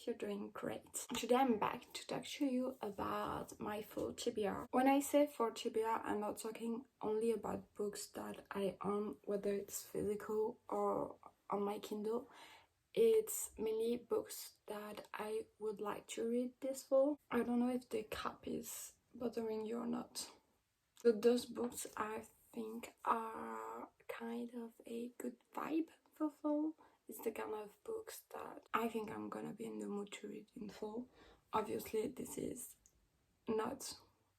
you're doing great. Today I'm back to talk to you about my fall TBR. When I say fall TBR, I'm not talking only about books that I own, whether it's physical or on my Kindle. It's mainly books that I would like to read this fall. I don't know if the cap is bothering you or not. So those books I think are kind of a good vibe for fall. It's the kind of books that I think I'm gonna be in the mood to read in fall. Obviously this is not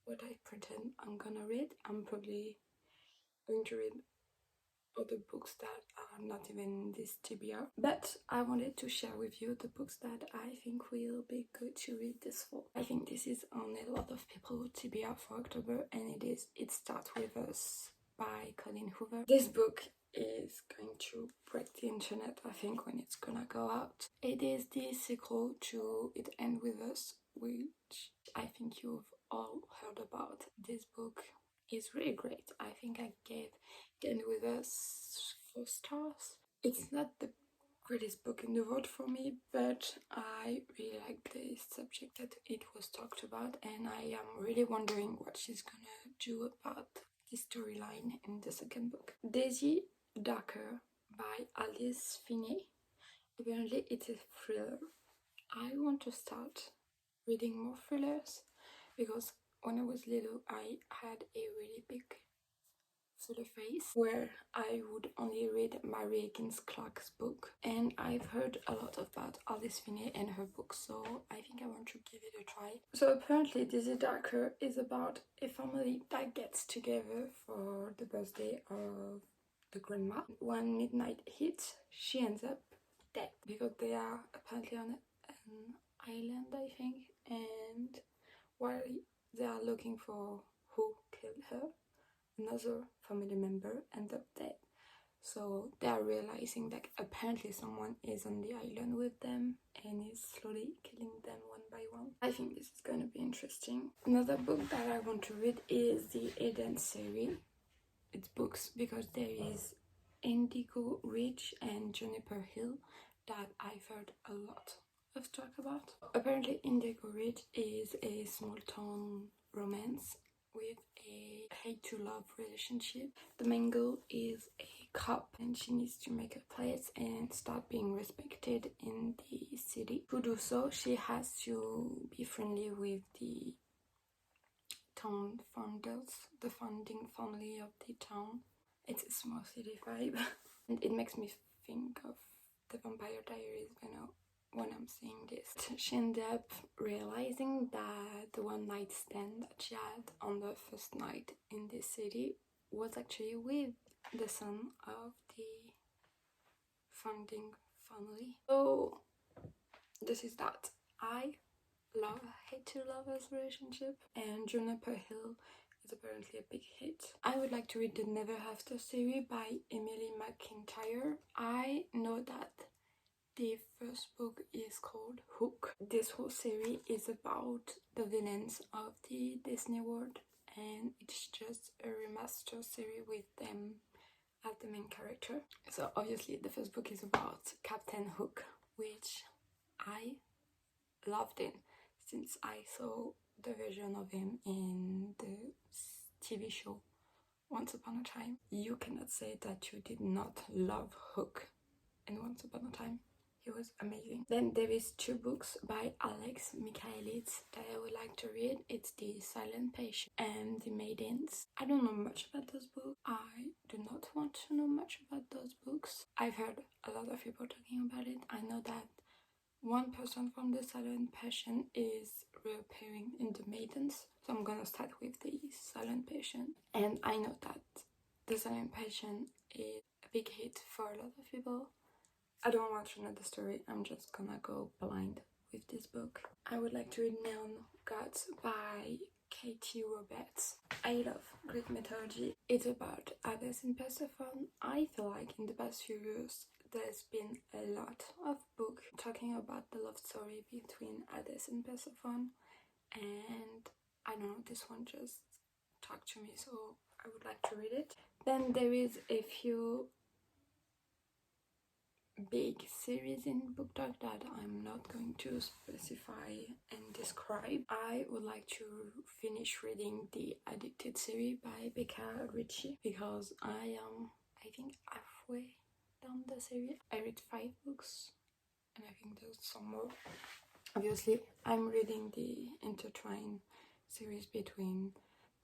what I pretend I'm gonna read. I'm probably going to read other books that are not even this TBR, but I wanted to share with you the books that I think will be good to read this fall. I think this is on a lot of people TBR for October, and It Starts With Us by Colleen Hoover. This book is going to break the internet, I think, when it's gonna go out. It is the sequel to It Ends With Us, which I think you've all heard about. This book is really great. I think I gave It Ends With Us 4 stars. It's not the greatest book in the world for me, but I really like the subject that it was talked about, and I am really wondering what she's gonna do about the storyline in the second book. Daisy Darker by Alice Finney. Apparently it's a thriller. I want to start reading more thrillers because when I was little I had a really big thriller phase where I would only read Mary Higgins Clark's book, and I've heard a lot about Alice Finney and her books, so I think I want to give it a try. So apparently Daisy Darker is about a family that gets together for the birthday of the grandma. When midnight hits, she ends up dead because they are apparently on an island, I think, and while they are looking for who killed her, another family member ends up dead. So they are realizing that apparently someone is on the island with them and is slowly killing them one by one. I think this is going to be interesting. Another book that I want to read is the Eden series. It's books because there is Indigo Ridge and Juniper Hill that I've heard a lot of talk about. Apparently Indigo Ridge is a small town romance with a hate to love relationship. The main girl is a cop and she needs to make a place and start being respected in the city. To do so, she has to be friendly with the town founders, the founding family of the town. It's a small city vibe and it makes me think of the Vampire Diaries when I'm seeing this. She ended up realizing that the one night stand that she had on the first night in this city was actually with the son of the founding family. So this is that. I love hate to lovers relationship, and Juniper Hill is apparently a big hit. I would like to read the Never After series by Emily McIntyre. I know that the first book is called Hook. This whole series is about the villains of the Disney World, and it's just a remaster series with them as the main character. So obviously the first book is about Captain Hook, which I loved it since I saw the version of him in the TV show Once Upon a Time. You cannot say that you did not love Hook in Once Upon a Time. He was amazing. Then there is 2 books by Alex Michaelis that I would like to read. It's The Silent Patient and The Maidens. I don't know much about those books. I do not want to know much about those books. I've heard a lot of people talking about it. I know that one person from The Silent Patient is reappearing in The Maidens, so I'm gonna start with The Silent Patient. And I know that The Silent Patient is a big hit for a lot of people. I don't want to know the story, I'm just gonna go blind with this book. I would like to read Neon Gods by Katie Roberts. I love Greek mythology. It's about Hades and Persephone. I feel like in the past few years there's been a lot of books talking about the love story between Hades and Persephone, and I don't know, this one just talked to me, so I would like to read it. Then there is a few big series in BookTok that I'm not going to specify and describe. I would like to finish reading the Addicted series by Becca Ritchie because I am, I think, halfway down the series. I read 5 books and I think there's some more. Obviously, I'm reading the Intertwine series between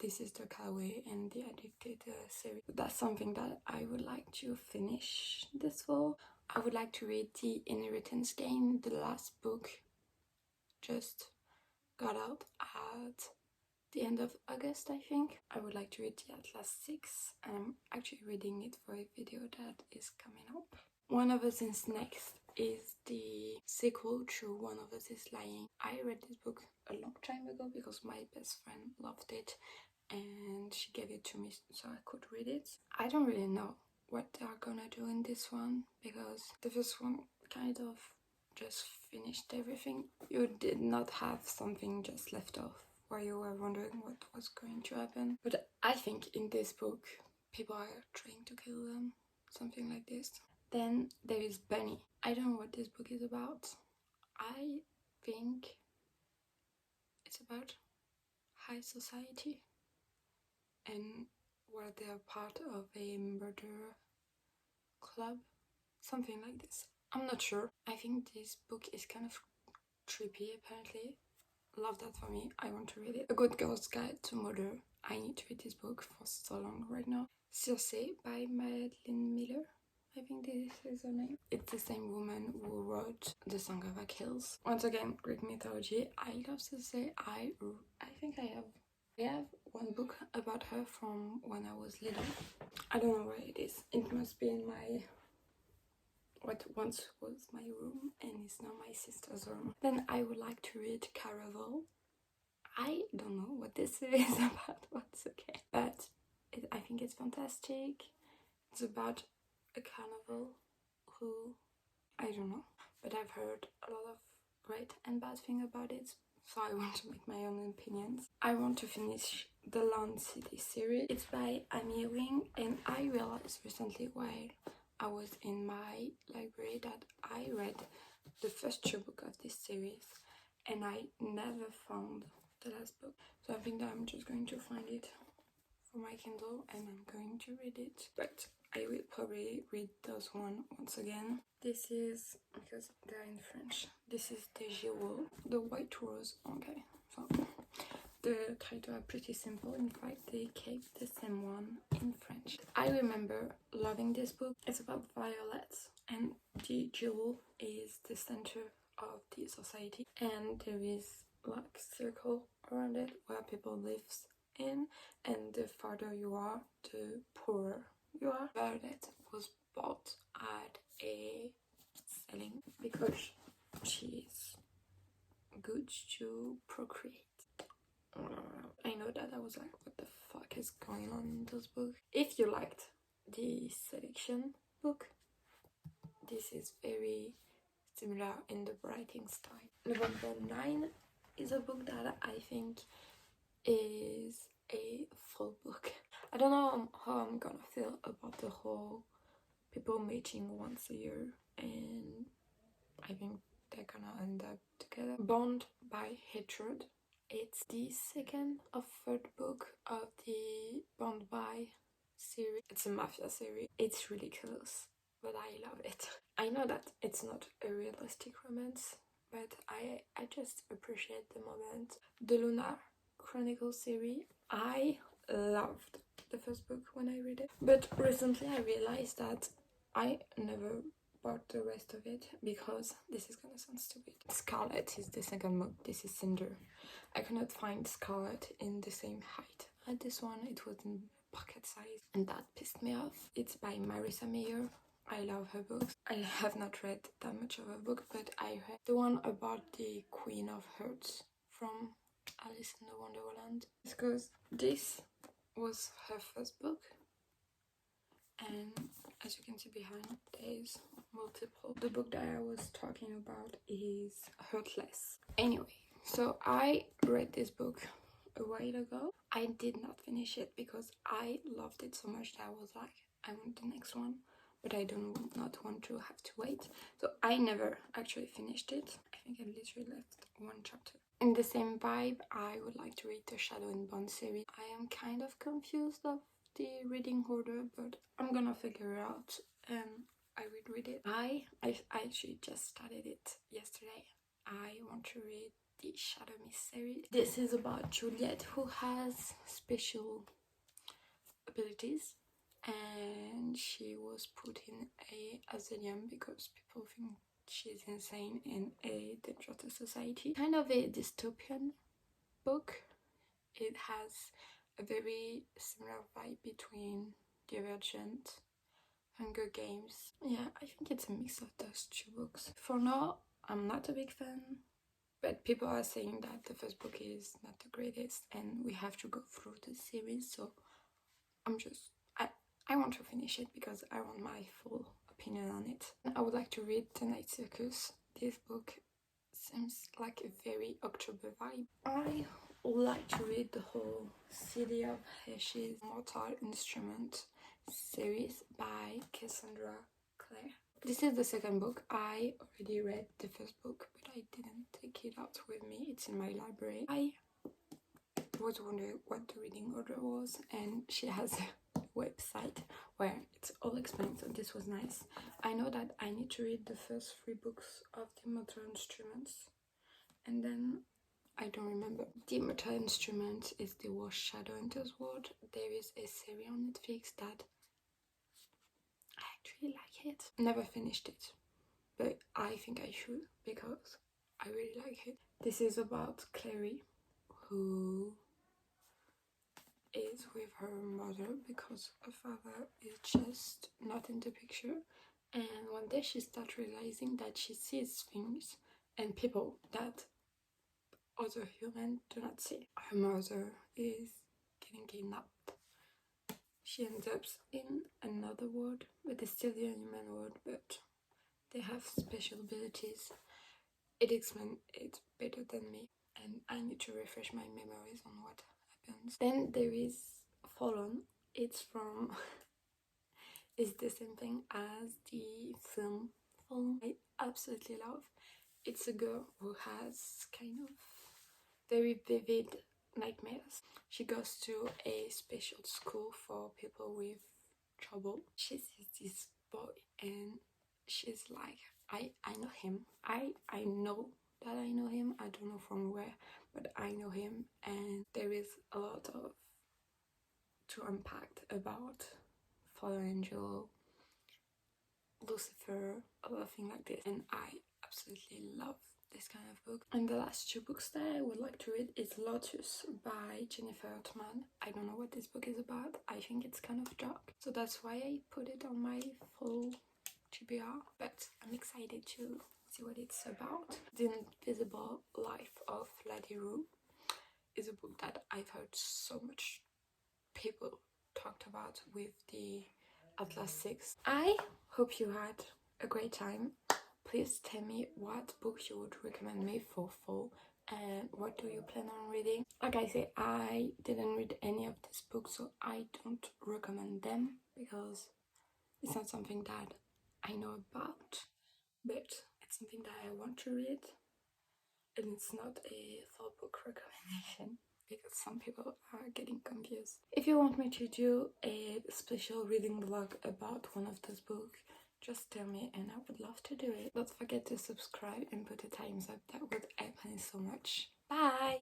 This is the Callaway and the Addicted series. That's something that I would like to finish this fall. I would like to read The Inheritance Game. The last book just got out at the end of August, I think. I would like to read the Atlas 6 and I'm actually reading it for a video that is coming up. One of Us is Next is the sequel to One of Us is Lying. I read this book a long time ago because my best friend loved it and she gave it to me so I could read it. I don't really know what they are gonna do in this one because the first one kind of just finished everything. You did not have something just left off where you were wondering what was going to happen. But I think in this book people are trying to kill them, something like this. Then there is Bunny. I don't know what this book is about. I think it's about high society and where they're part of a murder club, something like this. I'm not sure. I think this book is kind of trippy apparently. Love that for me. I want to read it. A Good Girl's Guide to Murder. I need to read this book for so long right now. Circe by Madeline Miller. I think this is her name. It's the same woman who wrote The Song of Achilles. Once again, Greek mythology. I love Circe. I think I have one book about her from when I was little. I don't know where it is. It must be in my what once was my room and is now my sister's room. Then I would like to read Caraval. I don't know what this is about, but it's okay. But I think it's fantastic. It's about a carnival who, I don't know, but I've heard a lot of great and bad things about it, so I want to make my own opinions. I want to finish the Lawn City series. It's by Amy Wing, and I realized recently while I was in my library that I read the first 2 books of this series and I never found the last book. So I think that I'm just going to find it for my Kindle and I'm going to read it. But I will probably read those one once again. This is, because they're in French, this is the Giraud, the White Rose. Okay, so the titles are pretty simple. In fact, they kept the same one in French. I remember loving this book. It's about violets and the jewel is the center of the society and there is like circle around it where people live in, and the farther you are, the poorer you are. Violet was bought at a selling because she's good to procreate. I know that I was like, what the fuck is going on in this book? If you liked the selection book, this is very similar in the writing style. November 9 is a book that I think is a full book. I don't know how I'm gonna feel about the whole people meeting once a year, and I think they're gonna end up together. Bound by Hatred. It's the second or third book of the Bound by series. It's a mafia series. It's ridiculous, but I love it. I know that it's not a realistic romance, but I just appreciate the moment. The Lunar Chronicle series. I loved the first book when I read it, but recently I realized that I never bought the rest of it because this is gonna sound stupid. Scarlet is the second book. This is Cinder. I could not find Scarlet in the same height as this one. It was in pocket size and that pissed me off. It's by Marissa Mayer. I love her books. I have not read that much of her book, but I read the one about the Queen of Hearts from Alice in the Wonderland. Because this was her first book and as you can see behind there's multiple. The book that I was talking about is Heartless. Anyway, so I read this book a while ago. I did not finish it because I loved it so much that I was like, I want the next one. but I do not want to have to wait. So I never actually finished it. I think I literally left one chapter. In the same vibe, I would like to read the Shadow and Bone series. I am kind of confused of the reading order, but I'm gonna figure it out and I will read it. I actually just started it yesterday. I want to read the Shadow Mist series. This is about Juliet, who has special abilities, and she was put in a asylum because people think she's insane in a danger to society. Kind of a dystopian book. It has a very similar vibe between Divergent, Hunger Games. Yeah, I think it's a mix of those two books. For now, I'm not a big fan, but people are saying that the first book is not the greatest and we have to go through the series, so I want to finish it because I want my full opinion on it. I would like to read The Night Circus. This book seems like a very October vibe. I would like to read the whole City of Ashes Mortal Instrument series by Cassandra Clare. This is the second book. I already read the first book, but I didn't take it out with me. It's in my library. I was wondering what the reading order was, and she has a website where it's all explained, so this was nice. I know that I need to read the first 3 books of the Mortal Instruments, and then I don't remember. The Mortal Instruments is the War Shadow Enters World. There is a series on Netflix that I actually like it. Never finished it, but I think I should because I really like it. This is about Clary, who is with her mother because her father is just not in the picture, and one day she starts realizing that she sees things and people that other humans do not see. Her mother is getting kidnapped. She ends up in another world, but it's still the human world, but they have special abilities. It explains it better than me, and I need to refresh my memories on what happens. Then there is Fallen. It's it's the same thing as the film Fallen. I absolutely love. It's a girl who has kind of very vivid nightmares. She goes to a special school for people with trouble. She sees this boy and she's like, I know him. I know that I know him. I don't know from where, but I know him, and there is a lot of to unpack about Fallen Angel, Lucifer, a lot of things like this, and I absolutely love this kind of book. And the last 2 books that I would like to read is Lotus by Jennifer Altman. I don't know what this book is about. I think it's kind of dark, so that's why I put it on my full TBR, but I'm excited to see what it's about. The Invisible Life of Lady Rue is a book that I've heard so much people talked about with the Atlas 6. I hope you had a great time. Please tell me what books you would recommend me for fall and what do you plan on reading. Like I say, I didn't read any of these books, so I don't recommend them because it's not something that I know about, but it's something that I want to read, and it's not a fall book recommendation because some people are getting confused. If you want me to do a special reading vlog about one of those books, just tell me and I would love to do it. Don't forget to subscribe and put a thumbs up. That would help me so much. Bye!